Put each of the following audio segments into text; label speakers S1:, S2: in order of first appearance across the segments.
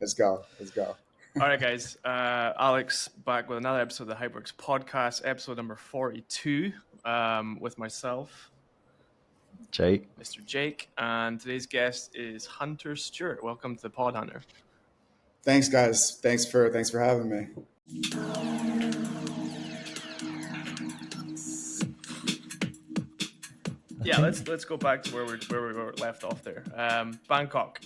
S1: Let's go. Let's go.
S2: All right, guys. Alex back with another episode of the HYPEWORKS podcast, episode number 42, with myself,
S3: Jake.
S2: Mr. Jake, and today's guest is Hunter Stuart. Welcome to the pod, Hunter.
S1: Thanks, guys. Thanks for having me.
S2: Yeah, let's go back to where we were left off there. Bangkok.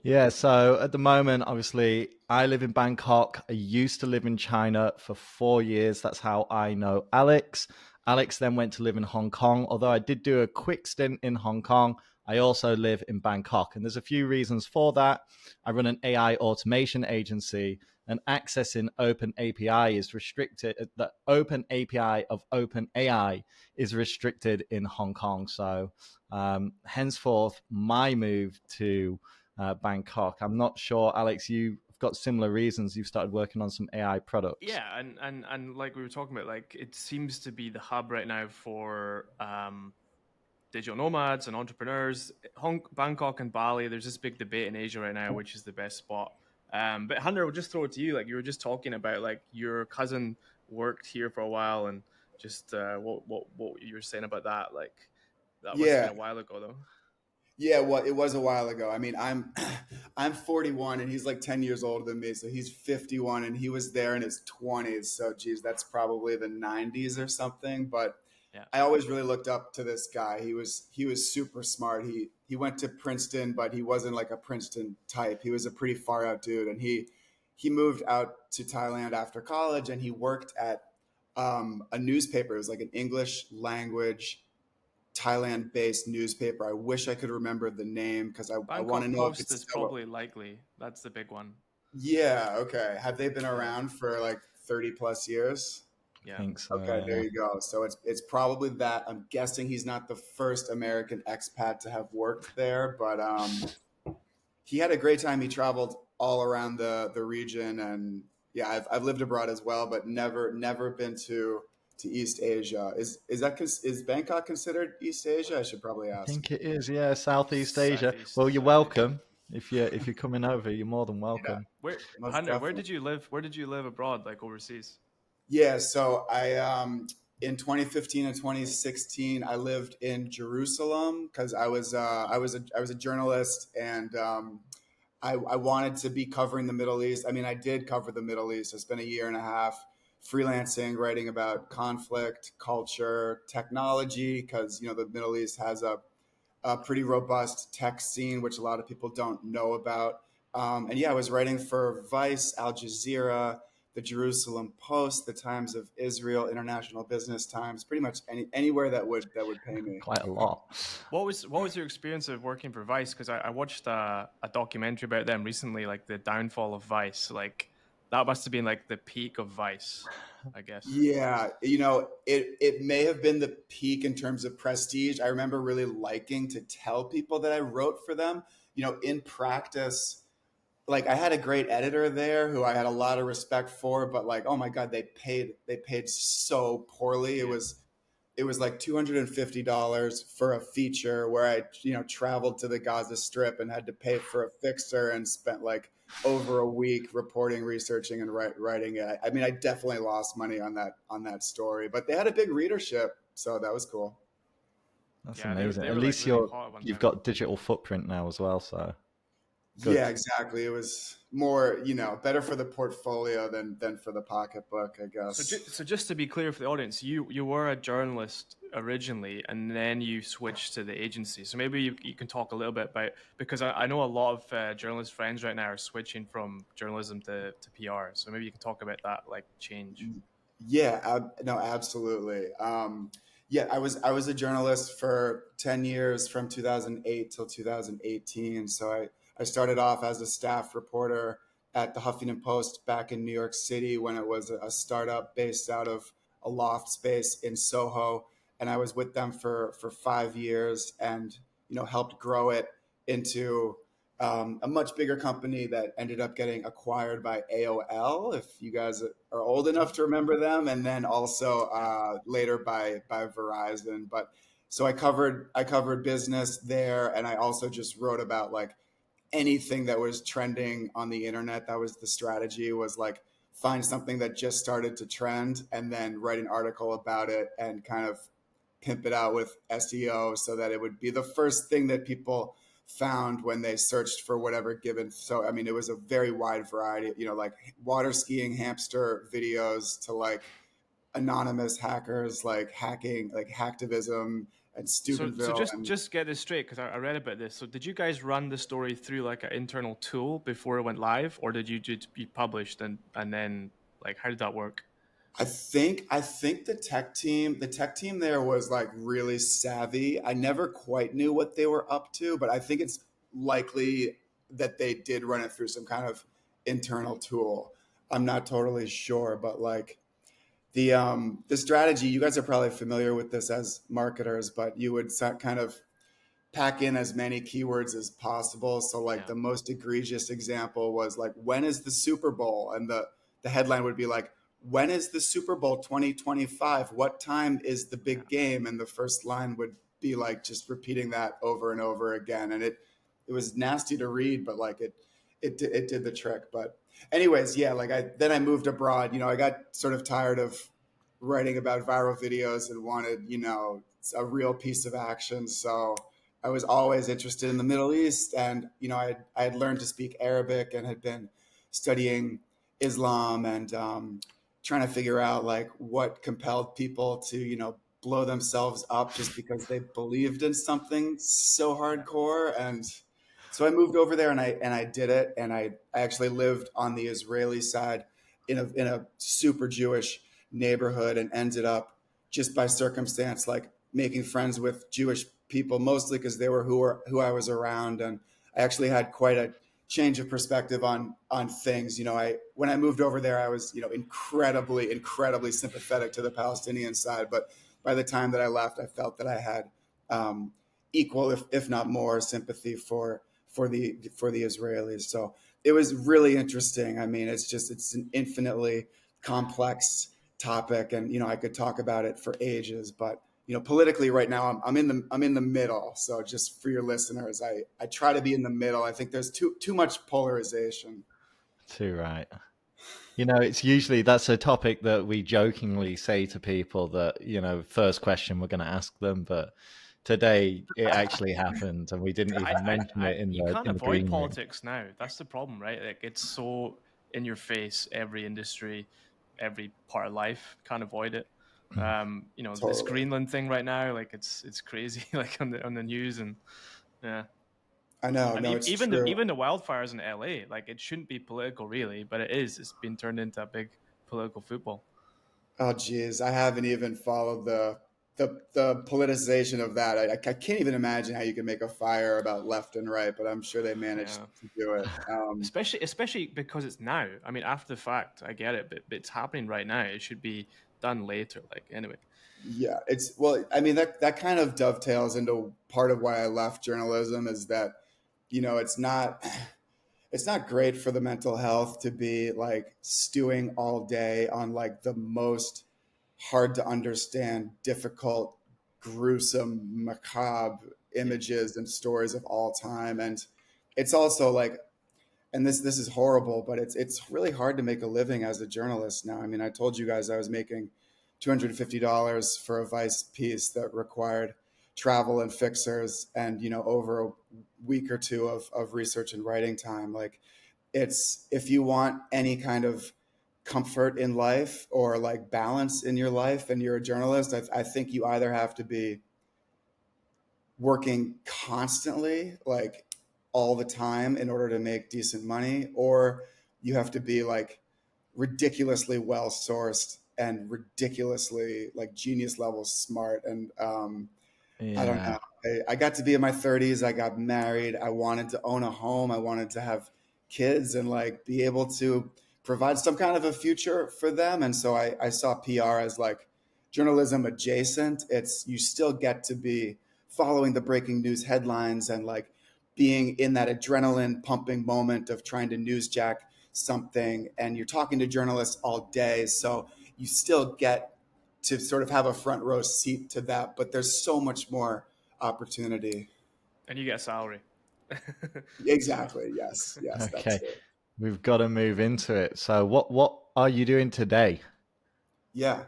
S3: Yeah, so at the moment, obviously, I live in Bangkok. I used to live in China for 4 years. That's how I know Alex. Alex then went to live in Hong Kong. Although I did do a quick stint in Hong Kong, I also live in Bangkok. And there's a few reasons for that. I run an AI automation agency, and accessing Open API is restricted. The Open API of Open AI is restricted in Hong Kong. So henceforth, my move to Bangkok. I'm not sure, Alex, you've got similar reasons. You've started working on some AI products.
S2: Yeah, and like we were talking about, like it seems to be the hub right now for digital nomads and entrepreneurs. Bangkok and Bali, there's this big debate in Asia right now, which is the best spot. But Hunter, we'll just throw it to you. Like you were just talking about, like your cousin worked here for a while, and just what you were saying about that. Like that must have been a while ago, though.
S1: Yeah, well, it was a while ago. I mean, I'm I'm 41 and he's like 10 years older than me. So he's 51 and he was there in his 20s. So geez, that's probably the 90s or something. But
S2: Yeah.
S1: I always really looked up to this guy. He was super smart. He went to Princeton, but he wasn't like a Princeton type. He was a pretty far out dude. And he moved out to Thailand after college and he worked at a newspaper. It was like an English language Thailand-based newspaper. I wish I could remember the name because I want to know
S2: Post
S1: if it's
S2: is
S1: still.
S2: probably likely. That's the big one.
S1: Yeah. Okay. Have they been around for like 30 plus years?
S2: Yeah.
S3: I think so.
S1: Okay. There you go. So it's probably that. I'm guessing he's not the first American expat to have worked there, but he had a great time. He traveled all around the region, and yeah, I've lived abroad as well, but never been to East Asia. Is Bangkok considered East Asia? I should probably
S3: I
S1: ask.
S3: think it is, yeah, Southeast Asia.
S2: Southeast,
S3: Well, you're
S2: Southeast.
S3: welcome. If you're coming over, you're more than welcome.
S2: Where,
S1: Most
S2: Hunter, where
S1: definitely.
S2: did you live? Where did you live abroad, like overseas?
S1: Yeah, so I in 2015 and 2016 I lived in Jerusalem because I was a journalist and I wanted to be covering the Middle East. I mean, I did cover the Middle East. I spent a year and a half freelancing, writing about conflict, culture, technology, because the Middle East has a pretty robust tech scene, which a lot of people don't know about. And yeah, I was writing for Vice, Al Jazeera, the Jerusalem Post, the Times of Israel, International Business Times, pretty much anywhere that would pay me.
S3: Quite a lot.
S2: What was your experience of working for Vice? Because I watched a documentary about them recently, like the downfall of Vice. Like that must have been like the peak of Vice, I guess.
S1: Yeah, it may have been the peak in terms of prestige. I remember really liking to tell people that I wrote for them. In practice, like I had a great editor there who I had a lot of respect for, but like, oh my God, they paid so poorly. It was like $250 for a feature where I, traveled to the Gaza Strip and had to pay for a fixer and spent like over a week reporting, researching, and writing it. I mean, I definitely lost money on that story, but they had a big readership, so that was cool.
S3: That's
S2: Yeah,
S3: amazing.
S2: they
S3: At
S2: were
S3: least
S2: like really hot at one
S3: you've
S2: time.
S3: got digital footprint now as well, so good.
S1: Yeah, exactly. It was more, better for the portfolio than for the pocketbook, I guess.
S2: So just to be clear for the audience, you were a journalist originally, and then you switched to the agency. So maybe you can talk a little bit about, because I know a lot of journalist friends right now are switching from journalism to PR. So maybe you can talk about that, like change.
S1: Yeah, no, absolutely. Yeah, I was a journalist for 10 years from 2008 till 2018. So I started off as a staff reporter at the Huffington Post back in New York City when it was a startup based out of a loft space in Soho. And I was with them for 5 years and, helped grow it into a much bigger company that ended up getting acquired by AOL, if you guys are old enough to remember them, and then also later by Verizon. But so I covered business there, and I also just wrote about like anything that was trending on the internet. That was the strategy, was like find something that just started to trend and then write an article about it and kind of pimp it out with SEO so that it would be the first thing that people found when they searched for whatever given. So, I mean, it was a very wide variety, like water skiing hamster videos to like anonymous hackers, like hacking, like hacktivism and
S2: So
S1: Steubenville.
S2: just get this straight, because I read about this. So did you guys run the story through like an internal tool before it went live, or did you just be published and then like how did that work?
S1: I think the tech team there was like really savvy. I never quite knew what they were up to, but I think it's likely that they did run it through some kind of internal tool. I'm not totally sure, but like the strategy, you guys are probably familiar with this as marketers, but you would kind of pack in as many keywords as possible. So like
S2: Yeah,
S1: the most egregious example was like, when is the Super Bowl? And the headline would be like, when is the Super Bowl 2025? What time is the
S2: yeah,
S1: big game? And the first line would be like just repeating that over and over again. And it was nasty to read, but like it did the trick. But anyways, yeah, like I moved abroad. I got sort of tired of writing about viral videos and wanted, a real piece of action. So I was always interested in the Middle East, and I had learned to speak Arabic and had been studying Islam and trying to figure out like what compelled people to blow themselves up just because they believed in something so
S2: yeah,
S1: hardcore. And so I moved over there, and I did it, and I actually lived on the Israeli side in a super Jewish neighborhood, and ended up just by circumstance like making friends with Jewish people, mostly because they were who I was around. And I actually had quite a change of perspective on things. I when I moved over there, I was incredibly sympathetic to the Palestinian side, but by the time that I left, I felt that I had equal, if not more, sympathy for the Israelis. So it was really interesting. I mean, it's an infinitely complex topic, and I could talk about it for ages. But politically right now, I'm in the middle. So just for your listeners, I try to be in the middle. I think there's too much polarization.
S3: Too right. It's usually that's a topic that we jokingly say to people that, first question we're going to ask them, but today it actually happened and we didn't even mention it in
S2: you
S3: the
S2: can't
S3: in the
S2: avoid
S3: green room.
S2: politics now. That's the problem, right? Like it's so in your face, every industry, every part of life. Can't avoid it. This
S1: Totally.
S2: Greenland thing right now, like it's crazy, like on the news. And yeah,
S1: I know.
S2: and
S1: No, it's
S2: even
S1: true.
S2: even the wildfires in LA, like it shouldn't be political really, but it is. It's been turned into a big political football.
S1: Oh, geez, I haven't even followed the politicization of that. I can't even imagine how you can make a fire about left and right, but I'm sure they managed
S2: Yeah,
S1: to do it.
S2: especially because it's now. I mean, after the fact, I get it, but it's happening right now. It should be done later. Like anyway.
S1: Yeah, well, I mean that kind of dovetails into part of why I left journalism, is that it's not great for the mental health to be like stewing all day on like the most hard to understand, difficult, gruesome, macabre images and stories of all time. And it's also like, and this is horrible, but it's really hard to make a living as a journalist now. I mean, I told you guys I was making $250 for a Vice piece that required travel and fixers, and over a week or two of research and writing time. Like, it's, if you want any kind of comfort in life or like balance in your life and you're a journalist, I think you either have to be working constantly, like all the time, in order to make decent money, or you have to be like ridiculously well sourced and ridiculously like genius level smart. And I don't
S3: Yeah.
S1: know. I got to be in my 30s. I got married. I wanted to own a home. I wanted to have kids and like be able to provide some kind of a future for them. And so I saw PR as like journalism adjacent. It's, you still get to be following the breaking news headlines and like being in that adrenaline pumping moment of trying to newsjack something. And you're talking to journalists all day. So you still get to sort of have a front row seat to that, but there's so much more opportunity.
S2: And you get a salary.
S1: Exactly. Yes. Yes, that's
S3: Okay,
S1: it.
S3: we've got to move into it. So, what are you doing today?
S1: Yeah.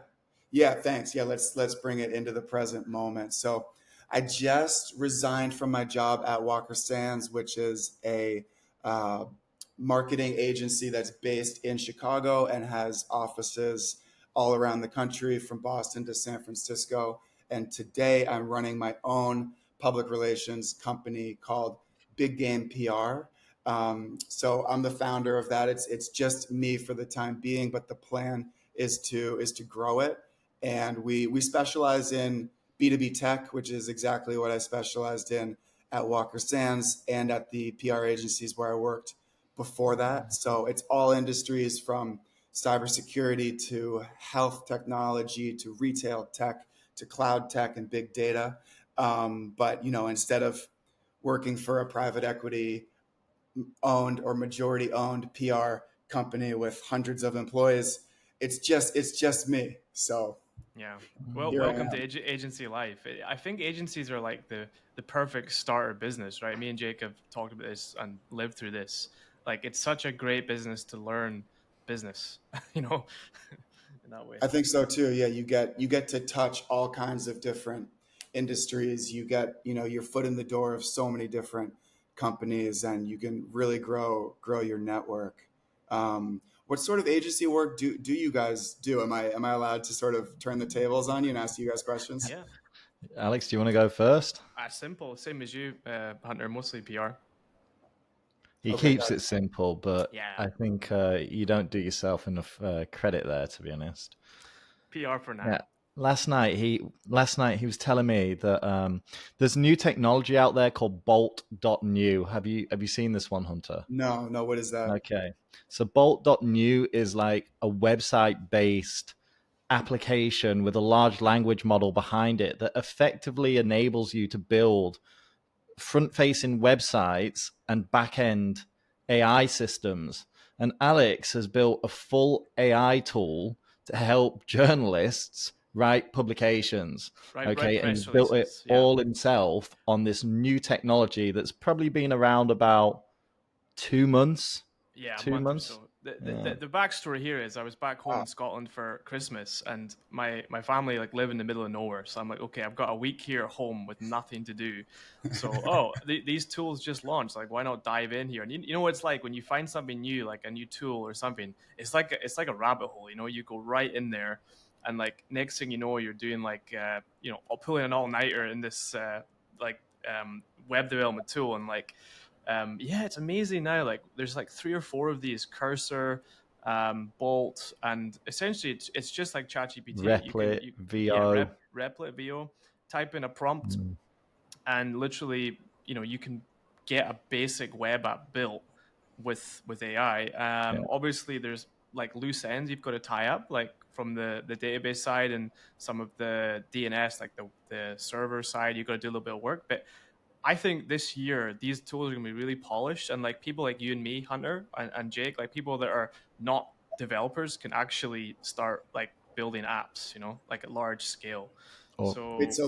S1: Yeah, thanks. Yeah, let's bring it into the present moment. So, I just resigned from my job at Walker Sands, which is a uh, marketing agency that's based in Chicago and has offices all around the country, from Boston to San Francisco. And today, I'm running my own public relations company called Big Game PR. So I'm the founder of that. It's just me for the time being, but the plan is to grow it. And we specialize in B2B tech, which is exactly what I specialized in at Walker Sands and at the PR agencies where I worked before that. So it's all industries, from cybersecurity to health technology to retail tech to cloud tech and big data. But instead of working for a private equity owned or majority owned PR company with hundreds of employees, it's just me. So
S2: Yeah. Well,
S1: here I
S2: welcome to
S1: am.
S2: agency life. I think agencies are like the perfect starter business, right? Me and Jake have talked about this and lived through this. Like, it's such a great business to learn business, you know, in that way.
S1: I think so too. Yeah, you get to touch all kinds of different industries. You get your foot in the door of so many different companies, and you can really grow your network. What sort of agency work do you guys do? Am I allowed to sort of turn the tables on you and ask you guys questions?
S2: Yeah.
S3: Alex, do you want to go first?
S2: Simple, same as you, Hunter. Mostly PR.
S3: He
S1: Okay,
S3: keeps
S1: got
S3: it simple, but
S2: Yeah,
S3: I think you don't do yourself enough credit there, to be honest.
S2: PR for now.
S3: Yeah. Last night he was telling me that there's new technology out there called Bolt.new. Have you seen this one, Hunter?
S1: no. What is that?
S3: Okay. So Bolt.new is like a website based application with a large language model behind it that effectively enables you to build front facing websites and back end AI systems. And Alex has built a full AI tool to help journalists write publications.
S2: Right.
S3: Okay. And he's
S2: Press
S3: built it
S2: releases. Yeah.
S3: all himself on this new technology that's probably been around about 2 months.
S2: Yeah, a
S3: Two
S2: month or
S3: months.
S2: so. The, the
S3: Yeah.
S2: the the backstory here is I was back home
S1: Wow.
S2: in Scotland for Christmas, and my family like live in the middle of nowhere. So I'm like, okay, I've got a week here at home with nothing to do. So these tools just launched. Like, why not dive in here? And you know what it's like when you find something new, like a new tool or something. It's like a rabbit hole. You know, you go right in there, and like next thing you know, you're doing like pulling an all nighter in this like web development tool, and like yeah, it's amazing now. Like, there's like three or four of these: Cursor, Bolt, and essentially it's just like ChatGPT. You can
S3: Replit,
S2: yeah,
S3: VO.
S2: Replit VO, type in a prompt,
S3: Mm,
S2: and literally, you can get a basic web app built with AI.
S3: yeah.
S2: Obviously, there's like loose ends you've got to tie up, like from the database side and some of the DNS, like the server side. You've got to do a little bit of work, but I think this year these tools are gonna be really polished, and like people like you and me, Hunter and Jake, like people that are not developers, can actually start like building apps, like at large scale.
S3: Or
S1: Wait,
S2: So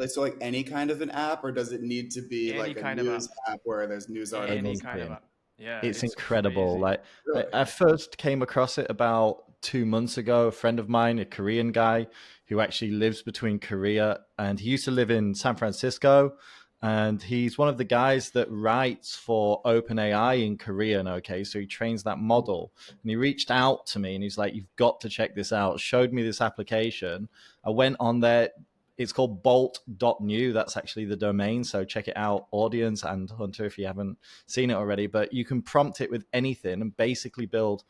S1: so like any kind of an app, or does it need to be
S2: any
S1: like a
S2: kind of app,
S1: news app where there's news
S2: any
S1: articles?
S2: kind of
S3: anything.
S2: app. Yeah,
S3: It's
S2: it's
S3: incredible.
S2: crazy.
S3: Like I,
S1: Really?
S3: I first came across it about 2 months ago. A friend of mine, a Korean guy who actually lives between Korea, and he used to live in San Francisco. And he's one of the guys that writes for OpenAI in Korean. Okay, so he trains that model. And he reached out to me and he's like, "You've got to check this out." Showed me this application. I went on there. It's called bolt.new. That's actually the domain. So check it out, audience and Hunter, if you haven't seen it already. But you can prompt it with anything and basically build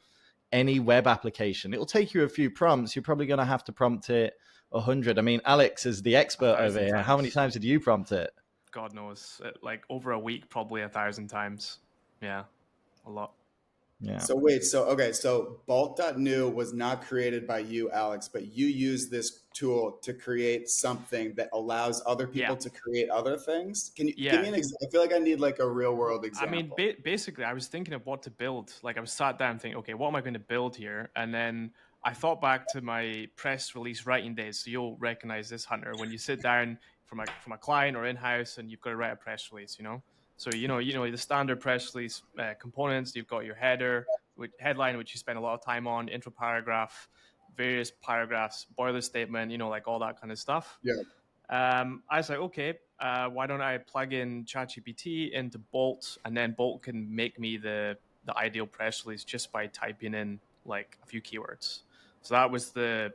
S3: any web application. It'll take you a few prompts. You're probably going to have to prompt it 100. I mean, Alex is the
S2: A
S3: expert over
S2: thousand
S3: here. How many
S2: times.
S3: times did you prompt it?
S2: God knows, like over a week, probably 1,000 times. Yeah, a lot.
S3: Yeah.
S1: So wait, so Bolt.new was not created by you, Alex, but you use this tool to create something that allows other
S2: Yeah,
S1: people to create other things. Can you give
S2: yeah.
S1: me an example? I feel like I need like a real world
S2: I mean,
S1: example.
S2: basically, I was thinking of what to build. Like, I was sat down thinking, okay, what am I going to build here? And then I thought back to my press release writing days. So you'll recognize this, Hunter, when you sit down from a client or in house and you've got to write a press release. So the standard press release components. You've got your headline, which you spend a lot of time on, intro paragraph, various paragraphs, boiler statement, like all that kind of stuff.
S1: Yeah.
S2: I was like, okay, why don't I plug in ChatGPT into Bolt, and then Bolt can make me the ideal press release just by typing in like a few keywords. So that was the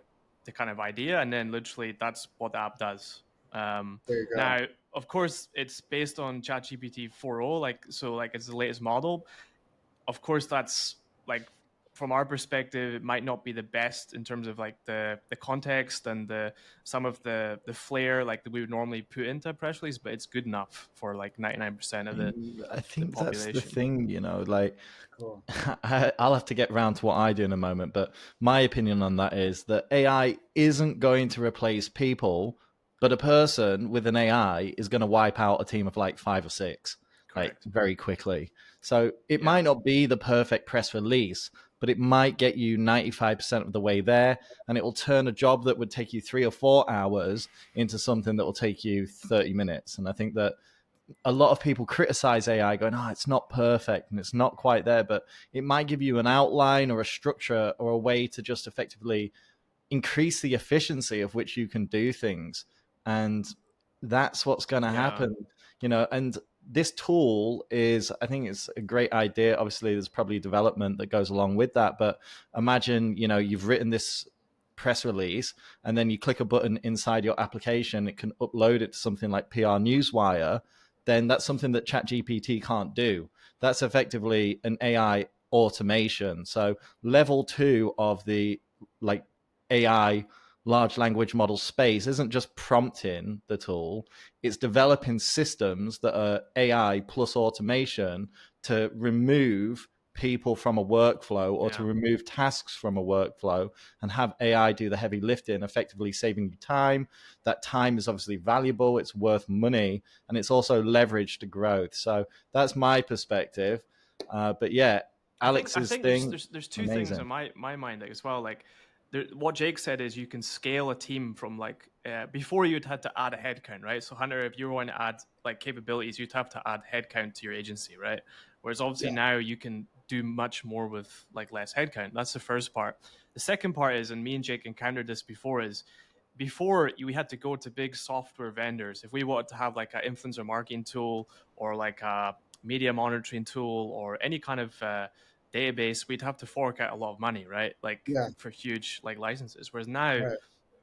S2: kind of idea, and then literally that's what the app does.
S1: There you go.
S2: Now, of course, it's based on ChatGPT 4.0, like it's the latest model. Of course, that's like from our perspective, it might not be the best in terms of like the context and some of the flair like that we would normally put into a press release, but it's good enough for like 99% of the
S3: I think
S2: the
S3: that's the
S2: population.
S3: thing, like
S1: Cool.
S3: I'll have to get around to what I do in a moment, but my opinion on that is that AI isn't going to replace people, but a person with an AI is going to wipe out a team of like 5 or 6, like
S2: Correct.
S3: very quickly. So it
S2: Yeah.
S3: might not be the perfect press release, but it might get you 95% of the way there, and it will turn a job that would take you 3 or 4 hours into something that will take you 30 minutes. And I think that a lot of people criticize AI going, oh, it's not perfect and it's not quite there, but it might give you an outline or a structure or a way to just effectively increase the efficiency of which you can do things. And that's what's going to happen, and this tool is, I think it's a great idea. Obviously there's probably development that goes along with that, but imagine, you've written this press release and then you click a button inside your application, it can upload it to something like PR Newswire. Then that's something that ChatGPT can't do. That's effectively an AI automation. So level 2 of the like AI large language model space isn't just prompting the tool, it's developing systems that are AI plus automation to remove people from a workflow or to remove tasks from a workflow and have AI do the heavy lifting, effectively saving you time. That time is obviously valuable, it's worth money, and it's also leverage to growth. So that's my perspective. But yeah, Alex's
S2: I think
S3: thing,
S2: there's two
S3: amazing.
S2: things in my mind as well. Like what Jake said is you can scale a team from like before you'd had to add a headcount, right? So Hunter, if you want to add like capabilities, you'd have to add headcount to your agency, right? Whereas obviously now you can do much more with like less headcount. That's the first part. The second part is, and me and Jake encountered this before, is before we had to go to big software vendors if we wanted to have like an influencer marketing tool or like a media monitoring tool or any kind of database, we'd have to fork out a lot of money, right? Like for huge like licenses. Whereas now,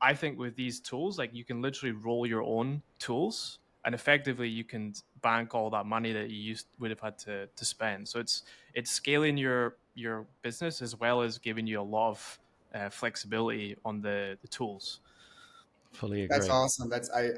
S2: I think with these tools, like you can literally roll your own tools, and effectively you can bank all that money that you would have had to spend. So it's scaling your business as well as giving you a lot of flexibility on the tools.
S3: Fully agree.
S1: That's awesome.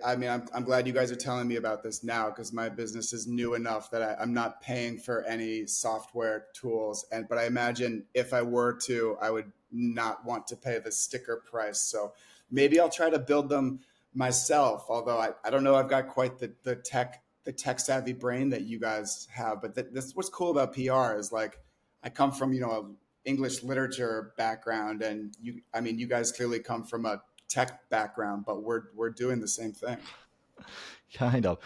S1: I mean, I'm glad you guys are telling me about this now because my business is new enough that I'm not paying for any software tools. But I imagine if I were to, I would not want to pay the sticker price. So maybe I'll try to build them myself. Although I don't know, I've got quite the tech savvy brain that you guys have. But this what's cool about PR is like I come from a English literature background, and you guys clearly come from a tech background, but we're doing the same thing.
S3: Kind of.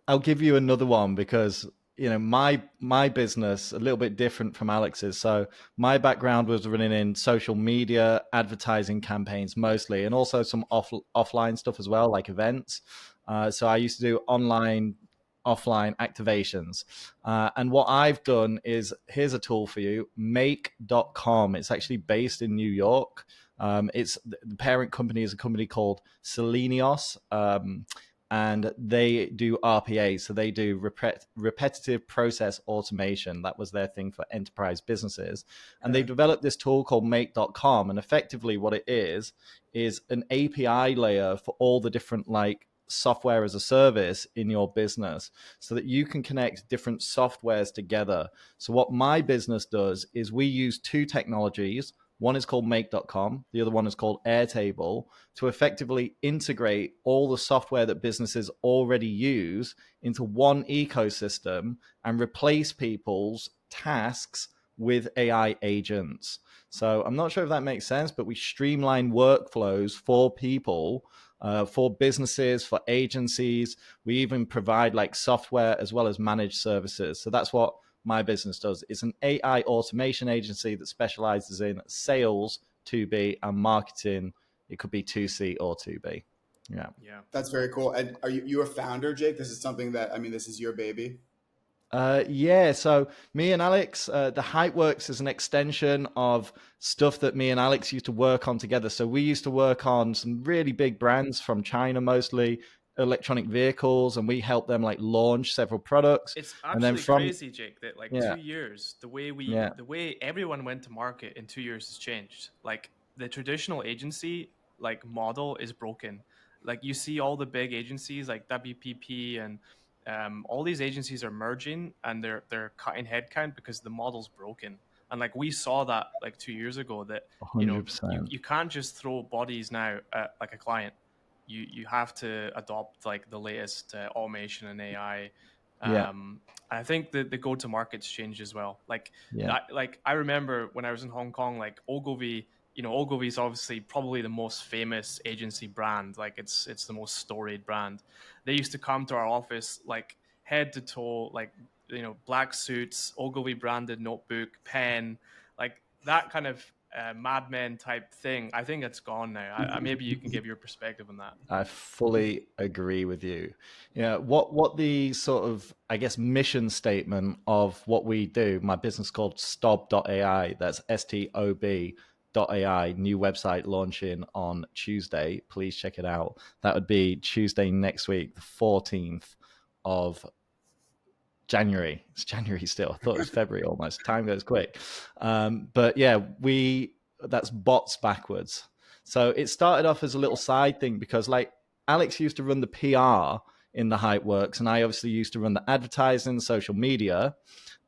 S3: I'll give you another one because my business a little bit different from Alex's. So my background was running in social media advertising campaigns mostly, and also some offline stuff as well, like events. So I used to do offline activations. And what I've done is, here's a tool for you, make.com. It's actually based in New York. It's the parent company is a company called Selenios. And they do RPA, so they do repetitive process automation. That was their thing for enterprise businesses. And they developed this tool called make.com. And effectively what it is an API layer for all the different like software as a service in your business so that you can connect different softwares together. So what my business does is we use 2 technologies. One is called make.com. The other one is called Airtable, to effectively integrate all the software that businesses already use into one ecosystem and replace people's tasks with AI agents. So I'm not sure if that makes sense, but we streamline workflows for people, for businesses, for agencies. We even provide like software as well as managed services. So that's what my business does. It's an AI automation agency that specializes in sales 2B and marketing. It could be 2C or 2B. Yeah.
S2: Yeah.
S1: That's very cool. And are you a founder, Jake? This is something that, I mean, this is your baby.
S3: Yeah, so me and Alex, the HYPEWORKS is an extension of stuff that me and Alex used to work on together. So we used to work on some really big brands from China, mostly electronic vehicles, and we helped them like launch several products.
S2: It's
S3: And then
S2: actually
S3: from,
S2: crazy, Jake, that like
S3: yeah,
S2: 2 years,
S3: yeah,
S2: the way everyone went to market in 2 years has changed. Like the traditional agency like model is broken. Like you see all the big agencies like WPP and all these agencies are merging and they're cutting headcount because the model's broken. And like we saw that like 2 years ago that you know
S3: 100%.
S2: you can't just throw bodies now at like a client. You have to adopt like the latest automation and AI.
S3: Yeah,
S2: I think the go to market's changed as well.
S3: yeah.
S2: Like I remember when I was in Hong Kong, like Ogilvy. You know, Ogilvy is obviously probably the most famous agency brand. Like it's the most storied brand. They used to come to our office like head to toe, like you know, black suits, Ogilvy branded notebook, pen, like that kind of Mad Men type thing. I think it's gone now. Maybe you can give your perspective on that.
S3: I fully agree with you. Yeah, what the sort of, I guess, mission statement of what we do, my business called Stob.ai, that's STOB.ai, new website launching on Tuesday. Please check it out. That would be Tuesday next week, the 14th of January. It's January still. I thought it was February almost. Time goes quick. But yeah, that's bots backwards. So it started off as a little side thing because like Alex used to run the PR in the HYPEWORKS, and I obviously used to run the advertising, social media.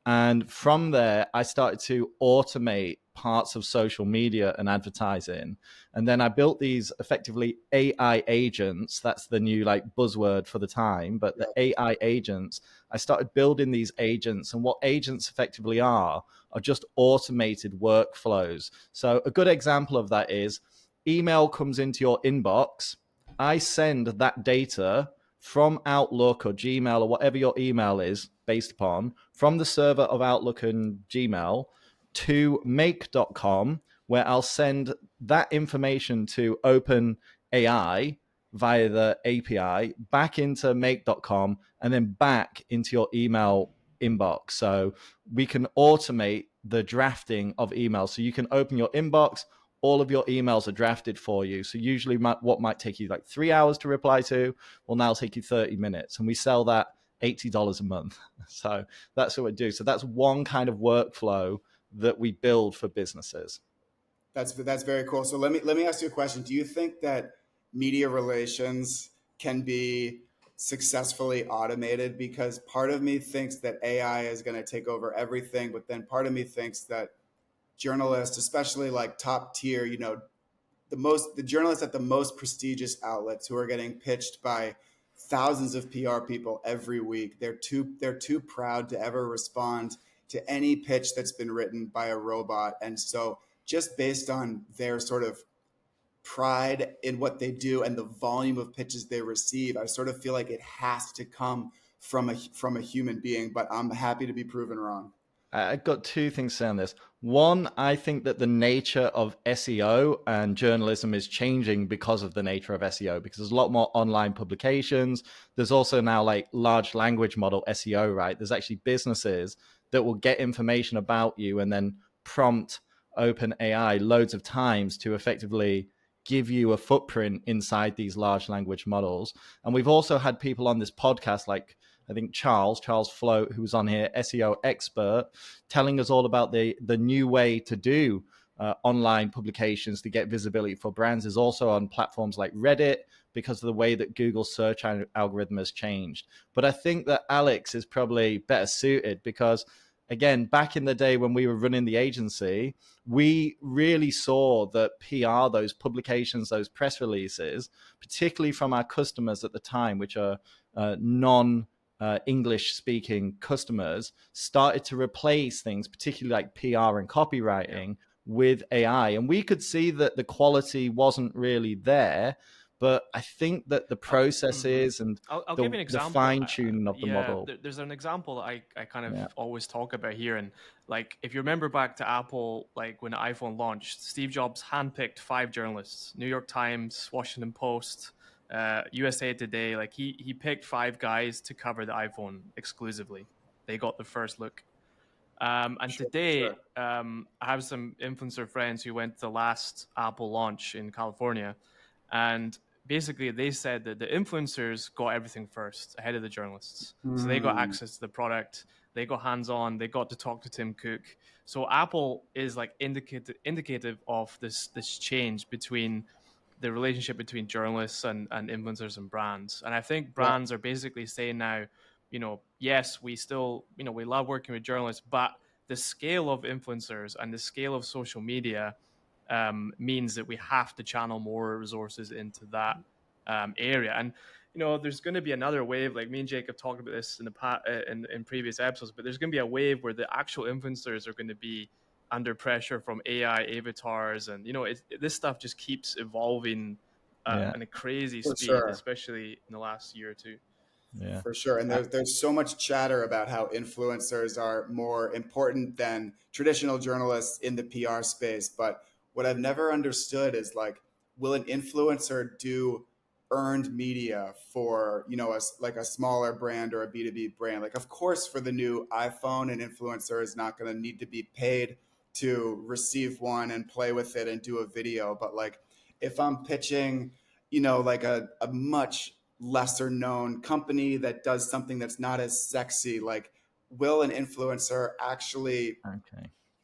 S3: And from there, I started to automate parts of social media and advertising. And then I built these effectively AI agents. That's the new like buzzword for the time, but the AI agents, I started building these agents. And what agents effectively are just automated workflows. So a good example of that is email comes into your inbox. I send that data from Outlook or Gmail or whatever your email is based upon, from the server of Outlook and Gmail to make.com, where I'll send that information to OpenAI via the API back into make.com and then back into your email inbox. So we can automate the drafting of emails. So you can open your inbox, all of your emails are drafted for you. So usually what might take you like 3 hours to reply to will now take you 30 minutes. And we sell that $80 a month. So that's what we do. So that's one kind of workflow that we build for businesses.
S1: That's very cool. So let me ask you a question. Do you think that media relations can be successfully automated? Because part of me thinks that AI is going to take over everything, but then part of me thinks that journalists, especially like top tier, you know, the journalists at the most prestigious outlets who are getting pitched by thousands of PR people every week, they're too proud to ever respond to any pitch that's been written by a robot. And so just based on their sort of pride in what they do and the volume of pitches they receive, I sort of feel like it has to come from a human being, but I'm happy to be proven wrong.
S3: I've got two things to say on this. One, I think that the nature of SEO and journalism is changing because of the nature of SEO, because there's a lot more online publications. There's also now like large language model SEO, right? There's actually businesses that will get information about you and then prompt OpenAI loads of times to effectively give you a footprint inside these large language models. And we've also had people on this podcast like I think Charles Float, who's on here, SEO expert, telling us all about the new way to do online publications to get visibility for brands is also on platforms like Reddit because of the way that Google's search algorithm has changed. But I think that Alex is probably better suited because, again, back in the day when we were running the agency, we really saw that PR, those publications, those press releases, particularly from our customers at the time, which are non English speaking customers started to replace things, particularly like PR and copywriting, with AI. And we could see that the quality wasn't really there. But I think that the processes and
S2: I'll give you an
S3: the
S2: example.
S3: fine tuning of the model.
S2: There's an example that I kind of
S3: Yeah.
S2: always talk about here. And like, if you remember back to Apple, like when the iPhone launched, Steve Jobs handpicked 5 journalists, New York Times, Washington Post, USA Today. Like he picked 5 guys to cover the iPhone exclusively. They got the first look. And today, I have some influencer friends who went to the last Apple launch in California, and basically they said that the influencers got everything first ahead of the journalists. So they got access to the product, they got hands-on, they got to talk to Tim Cook. So Apple is like indicative of this change between the relationship between journalists and influencers and brands. And I think brands are basically saying now, yes, we still, we love working with journalists, but the scale of influencers and the scale of social media means that we have to channel more resources into that area. And there's going to be another wave. Like me and Jake have talked about this in the in previous episodes, but there's going to be a wave where the actual influencers are going to be under pressure from AI avatars, and this stuff just keeps evolving in a crazy speed, especially in the last year or two.
S3: Yeah,
S1: for sure. And there's so much chatter about how influencers are more important than traditional journalists in the PR space. But what I've never understood is, like, will an influencer do earned media for, like a smaller brand or a B2B brand? Like, of course, for the new iPhone, an influencer is not going to need to be paid to receive one and play with it and do a video. But like, if I'm pitching, like a much lesser known company that does something that's not as sexy, like, will an influencer actually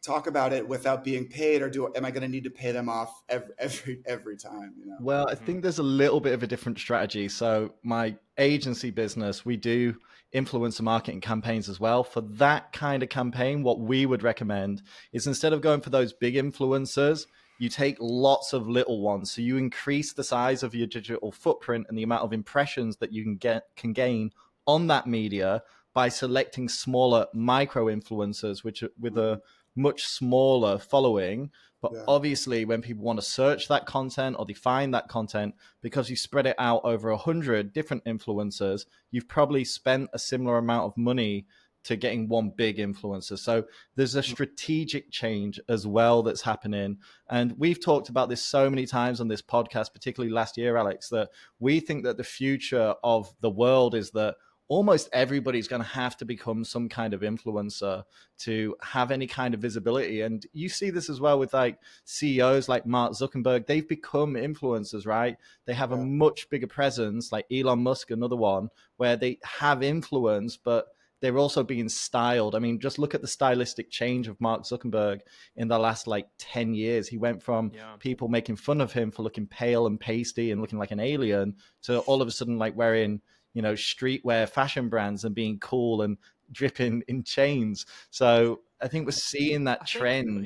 S1: talk about it without being paid, or am I going to need to pay them off every time?
S3: Well, I think there's a little bit of a different strategy. So my agency business, we do influencer marketing campaigns as well. For that kind of campaign, what we would recommend is, instead of going for those big influencers, you take lots of little ones. So you increase the size of your digital footprint and the amount of impressions that you can gain on that media by selecting smaller micro influencers, which with a much smaller following. But obviously, when people want to search that content or they find that content, because you spread it out over 100 different influencers, you've probably spent a similar amount of money to getting one big influencer. So there's a strategic change as well that's happening. And we've talked about this so many times on this podcast, particularly last year, Alex, that we think that the future of the world is that almost everybody's going to have to become some kind of influencer to have any kind of visibility. And you see this as well with like CEOs like Mark Zuckerberg. They've become influencers, right? They have a much bigger presence, like Elon Musk, another one, where they have influence, but they're also being styled. I mean, just look at the stylistic change of Mark Zuckerberg in the last like 10 years. He went from people making fun of him for looking pale and pasty and looking like an alien to all of a sudden like wearing, streetwear fashion brands and being cool and dripping in chains. So I think we're seeing that trend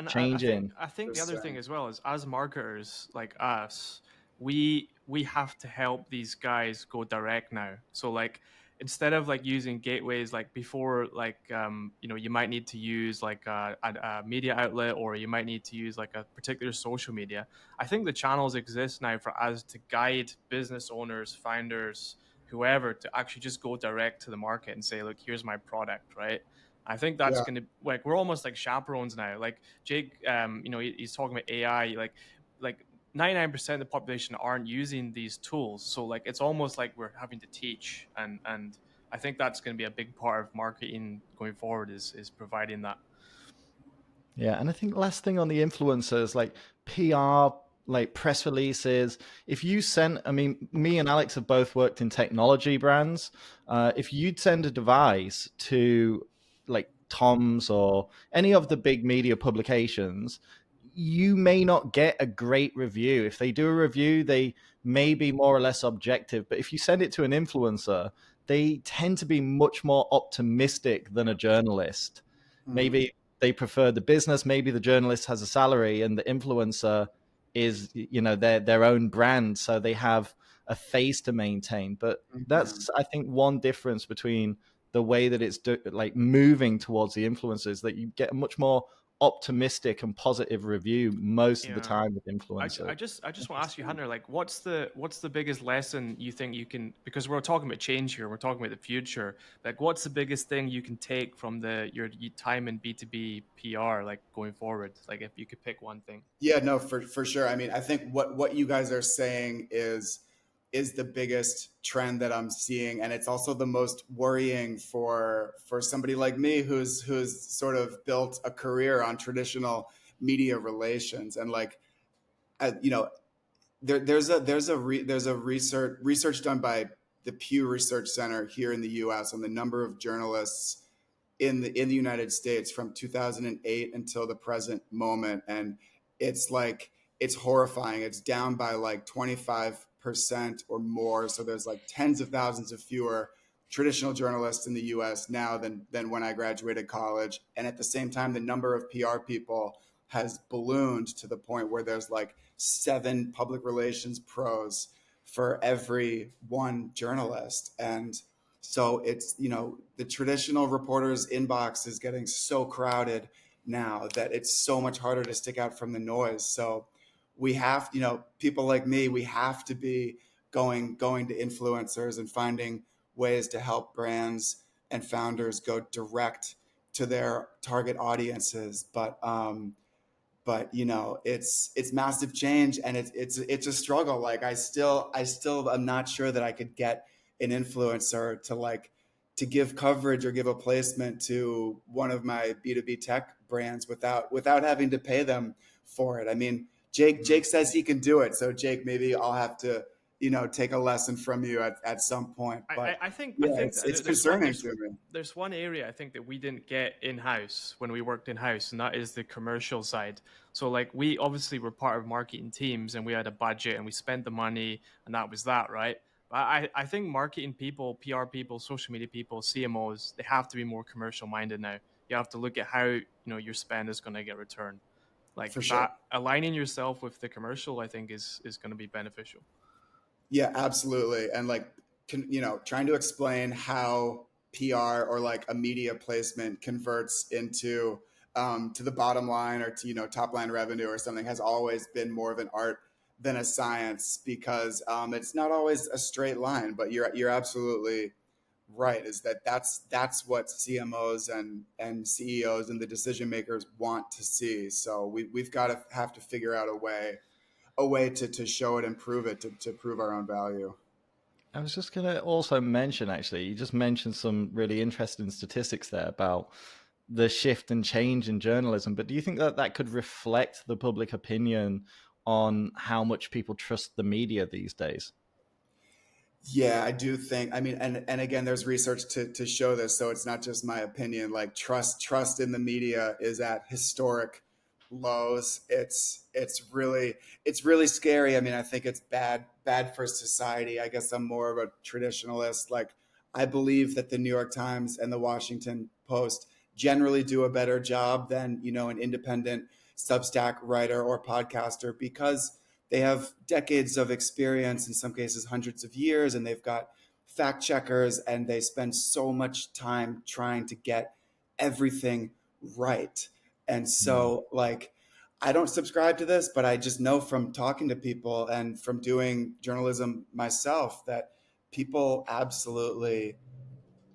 S3: changing.
S2: I think the other thing as well is, as marketers like us, we have to help these guys go direct now. So like, instead of like using gateways like before, like you might need to use like a media outlet, or you might need to use like a particular social media. I think the channels exist now for us to guide business owners, founders, whoever, to actually just go direct to the market and say, look, here's my product, right? I think that's going to, like, we're almost like chaperones now. Like Jake, he's talking about AI, like 99% of the population aren't using these tools. So like, it's almost like we're having to teach. And I think that's going to be a big part of marketing going forward, is providing that.
S3: Yeah. And I think last thing on the influencers, like PR, like press releases, if you send, I mean, me and Alex have both worked in technology brands. If you'd send a device to like Tom's or any of the big media publications, you may not get a great review. If they do a review, they may be more or less objective. But if you send it to an influencer, they tend to be much more optimistic than a journalist. Maybe they prefer the business. Maybe the journalist has a salary and the influencer is, their own brand. So they have a face to maintain. But
S1: Mhm.
S3: that's, I think, one difference between the way that it's like moving towards the influencers, that you get a much more optimistic and positive review most of the
S2: Yeah.
S3: time with influencers.
S2: I just want to ask you, Hunter, like, what's the biggest lesson you think you can, because we're talking about change here, we're talking about the future. Like, what's the biggest thing you can take from your time in B2B PR, like going forward? Like, if you could pick one thing.
S1: Yeah, no, for sure. I mean, I think what you guys are saying is the biggest trend that I'm seeing, and it's also the most worrying for somebody like me who's sort of built a career on traditional media relations. And like, you know, there's a research done by the Pew Research Center here in the U.S. on the number of journalists in the United States from 2008 until the present moment, and it's like it's horrifying. It's down by like 25% or more. So there's like tens of thousands of fewer traditional journalists in the U.S. now than when I graduated college, and at the same time, the number of PR people has ballooned to the point where there's like 7 public relations pros for every one journalist. And so it's, the traditional reporter's inbox is getting so crowded now that it's so much harder to stick out from the noise. So we have, people like me, we have to be going to influencers and finding ways to help brands and founders go direct to their target audiences. But it's massive change, and it's a struggle. Like I still am not sure that I could get an influencer to give coverage or give a placement to one of my B2B tech brands without having to pay them for it. I mean, Jake says he can do it, so Jake, maybe I'll have to take a lesson from you at some point. But
S2: I
S1: yeah,
S2: think
S1: it's
S2: there's one
S1: concerning to me.
S2: there's one area I think that we didn't get in house when we worked in house, and that is the commercial side. So like, we obviously were part of marketing teams, and we had a budget, and we spent the money, and that was that, right? But I think marketing people, PR people, social media people, CMOs, they have to be more commercial minded now. You have to look at how your spend is going to get returned. Like
S1: For sure.
S2: that, aligning yourself with the commercial, I think is going to be beneficial.
S1: Yeah, absolutely. And like, trying to explain how PR or like a media placement converts into to the bottom line or to top line revenue or something has always been more of an art than a science, because it's not always a straight line. But you're absolutely right. Is that's what CMOs and CEOs and the decision makers want to see. So we've got to have to figure out a way to show it and prove it to prove our own value.
S3: I was just going to also mention, actually, you just mentioned some really interesting statistics there about the shift and change in journalism. But do you think that that could reflect the public opinion on how much people trust the media these days?
S1: Yeah, I do think. I mean, and again, there's research to show this, so it's not just my opinion. Like trust in the media is at historic lows. It's really scary. I mean, I think it's bad for society. I guess I'm more of a traditionalist. Like, I believe that the New York Times and the Washington Post generally do a better job than an independent Substack writer or podcaster, because they have decades of experience, in some cases hundreds of years, and they've got fact checkers, and they spend so much time trying to get everything right. And so, like, I don't subscribe to this, but I just know from talking to people and from doing journalism myself that people absolutely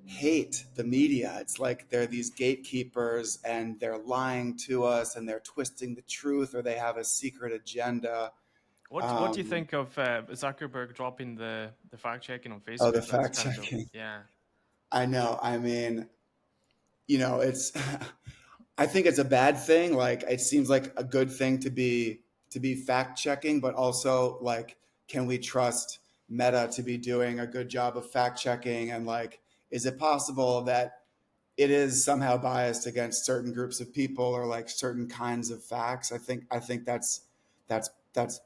S1: hate the media. It's like they're these gatekeepers, and they're lying to us, and they're twisting the truth, or they have a secret agenda.
S2: What do you
S1: um,
S2: think of Zuckerberg dropping the fact checking on
S1: oh, the
S2: Facebook? That's
S1: fact
S2: kind of
S1: checking.
S2: yeah.
S1: I know. I mean, it's. I think it's a bad thing. Like, it seems like a good thing to be fact checking, but also, like, can we trust Meta to be doing a good job of fact checking? And like, is it possible that it is somehow biased against certain groups of people or like certain kinds of facts? I think that's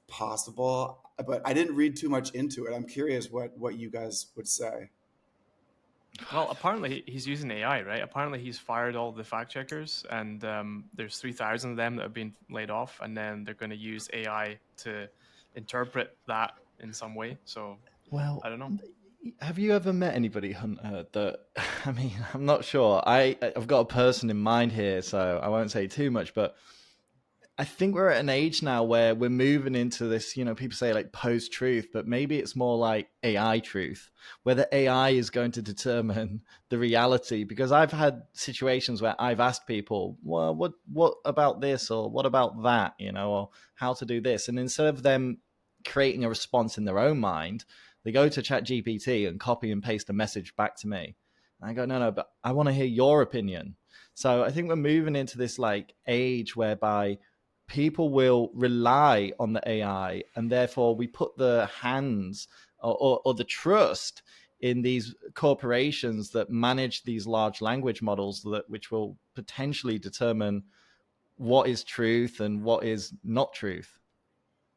S1: possible, but I didn't read too much into it. I'm curious what you guys would say.
S2: Well, apparently he's using AI, right? Apparently he's fired all the fact checkers, and there's 3,000 of them that have been laid off, and then they're going to use AI to interpret that in some way. So
S3: Well,
S2: I don't know.
S3: have you ever met anybody, Hunter, that, I mean, I'm not sure. I've got a person in mind here, so I won't say too much, but I think we're at an age now where we're moving into this, people say like post truth, but maybe it's more like AI truth, where the AI is going to determine the reality. Because I've had situations where I've asked people, well, what about this, or what about that, or how to do this. And instead of them creating a response in their own mind, they go to ChatGPT and copy and paste a message back to me. And I go, no, but I want to hear your opinion. So I think we're moving into this like age whereby people will rely on the AI, and therefore we put the hands or the trust in these corporations that manage these large language models, which will potentially determine what is truth and what is not truth.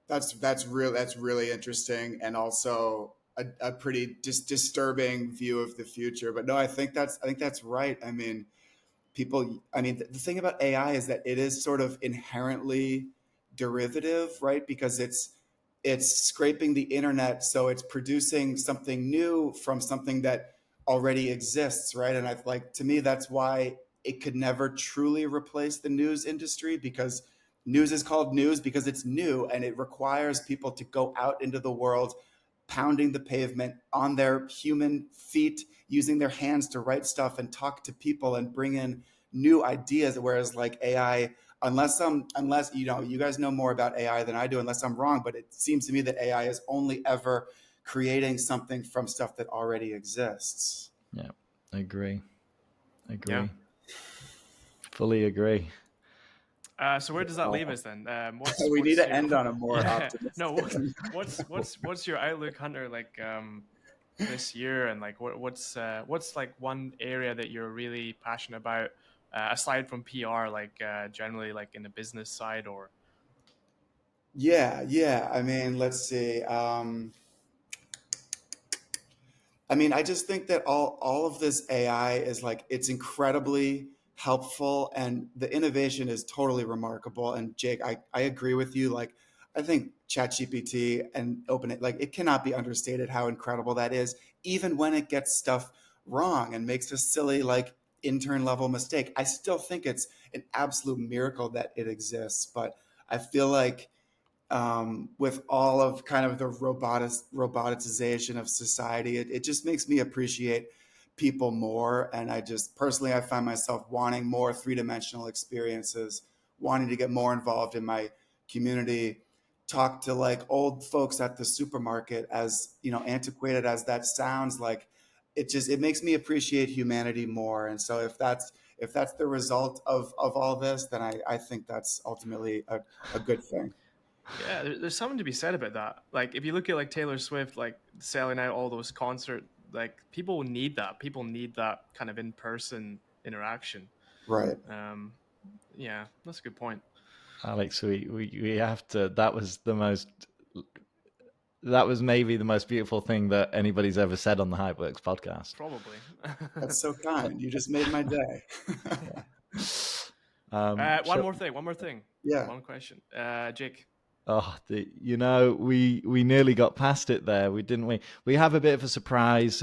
S1: That's really interesting, and also a pretty disturbing view of the future. But no, I think that's right. I mean, the thing about AI is that it is sort of inherently derivative, right? Because it's scraping the internet, so it's producing something new from something that already exists, right? And I like, to me, that's why it could never truly replace the news industry, because news is called news because it's new, and it requires people to go out into the world pounding the pavement on their human feet, using their hands to write stuff and talk to people and bring in new ideas. Whereas like AI, unless you guys know more about AI than I do, unless I'm wrong, but it seems to me that AI is only ever creating something from stuff that already exists.
S3: Yeah, I agree.
S2: Yeah.
S3: Fully agree.
S2: So where does that leave us then?
S1: We need
S2: What's
S1: to
S2: your
S1: end on a more
S2: yeah? No,
S1: optimistic.
S2: what's your outlook, Hunter? Like this year, and like what's like one area that you're really passionate about, aside from PR, like generally like in the business side or
S1: Yeah. I mean, let's see. I mean, I just think that all of this AI is like, it's incredibly helpful, and the innovation is totally remarkable. And Jake, I agree with you. Like, I think ChatGPT and OpenAI, like, it cannot be understated how incredible that is, even when it gets stuff wrong and makes a silly like intern level mistake. I still think it's an absolute miracle that it exists. But I feel like with all of kind of the roboticization of society, it just makes me appreciate people more. And I just personally, I find myself wanting more three-dimensional experiences, wanting to get more involved in my community, talk to like old folks at the supermarket, as antiquated as that sounds. Like, it makes me appreciate humanity more. And so if that's the result of all this, then I think that's ultimately a good thing.
S2: yeah, there's something to be said about that. Like if you look at like Taylor Swift, like selling out all those concert, like people need that. People need that kind of in person interaction.
S1: Right.
S2: Um, yeah, that's a good point.
S3: Alex, we have to. That was maybe the most beautiful thing that anybody's ever said on the HYPEWORKS podcast.
S2: Probably.
S1: That's so kind. You just made my day.
S2: One more thing. One more thing.
S1: Yeah.
S2: One question. Jake.
S3: Oh, we nearly got past it there. We didn't we? We have a bit of a surprise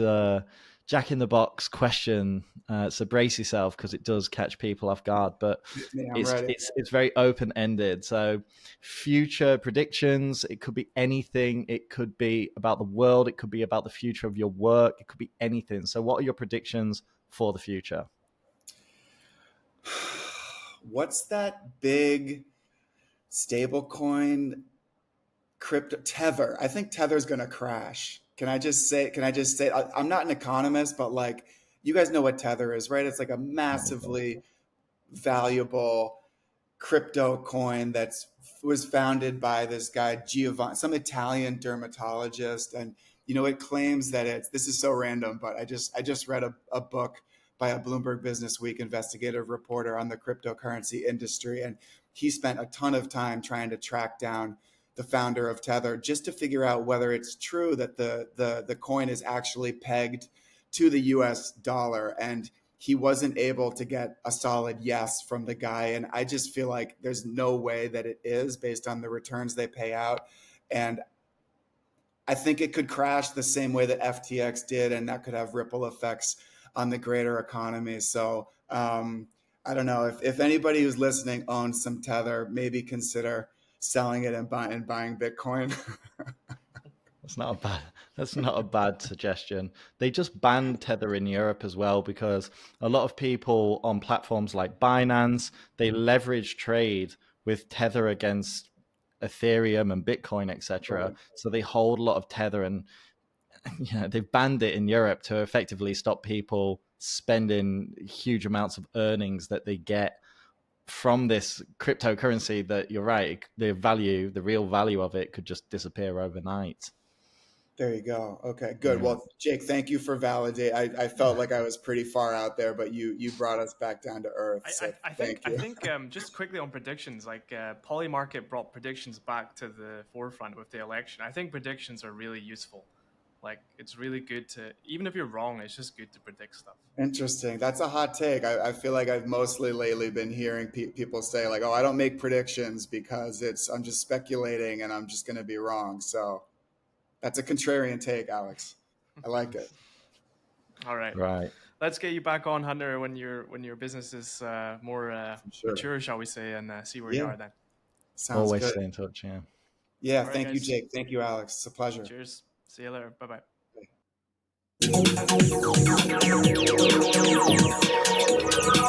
S3: Jack in the Box question. So brace yourself, because it does catch people off guard. But
S1: Yeah, I'm ready.
S3: it's very open ended. So future predictions. It could be anything. It could be about the world. It could be about the future of your work. It could be anything. So what are your predictions for the future?
S1: What's that big stablecoin crypto Tether? I think Tether's going to crash. Can I just say, I'm not an economist, but like, you guys know what Tether is, right? It's like a massively valuable crypto coin that's was founded by this guy Giovanni, some Italian dermatologist, and it claims that it's, this is so random, but I just read a book by a Bloomberg Business Week investigative reporter on the cryptocurrency industry, and he spent a ton of time trying to track down the founder of Tether just to figure out whether it's true that the coin is actually pegged to the US dollar. And he wasn't able to get a solid yes from the guy. And I just feel like there's no way that it is, based on the returns they pay out. And I think it could crash the same way that FTX did, and that could have ripple effects on the greater economy. So I don't know if anybody who's listening owns some Tether, maybe consider selling it and buying Bitcoin.
S3: That's not a bad suggestion. They just banned Tether in Europe as well because a lot of people on platforms like Binance, they leverage trade with Tether against Ethereum and Bitcoin, etc.
S1: Right.
S3: So they hold a lot of Tether, and they've banned it in Europe to effectively stop people spending huge amounts of earnings that they get from this cryptocurrency that, you're right, the real value of it could just disappear overnight.
S1: There you go. Okay, good.
S3: Yeah.
S1: Well, Jake, thank you for validating. I felt like I was pretty far out there, but you brought us back down to earth. So
S2: I
S1: thank you.
S2: think just quickly on predictions, like Polymarket brought predictions back to the forefront with the election. I think predictions are really useful. Like, it's really good to, even if you're wrong, it's just good to predict stuff.
S1: Interesting. That's a hot take. I feel like I've mostly lately been hearing people say like, "Oh, I don't make predictions because I'm just speculating and I'm just going to be wrong." So that's a contrarian take, Alex. I like it.
S2: All right.
S3: Right.
S2: Let's get you back on, Hunter, when your business is more
S1: Sure.
S2: mature, shall we say, and see where
S1: Yeah.
S2: you are then.
S1: Sounds
S3: Always
S1: good.
S3: stay in touch. Yeah.
S1: Yeah.
S2: All right,
S1: Thank you,
S2: guys.
S1: Jake. Thank you, Alex. It's a pleasure.
S2: Cheers. See you later. Bye-bye.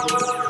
S1: Bye.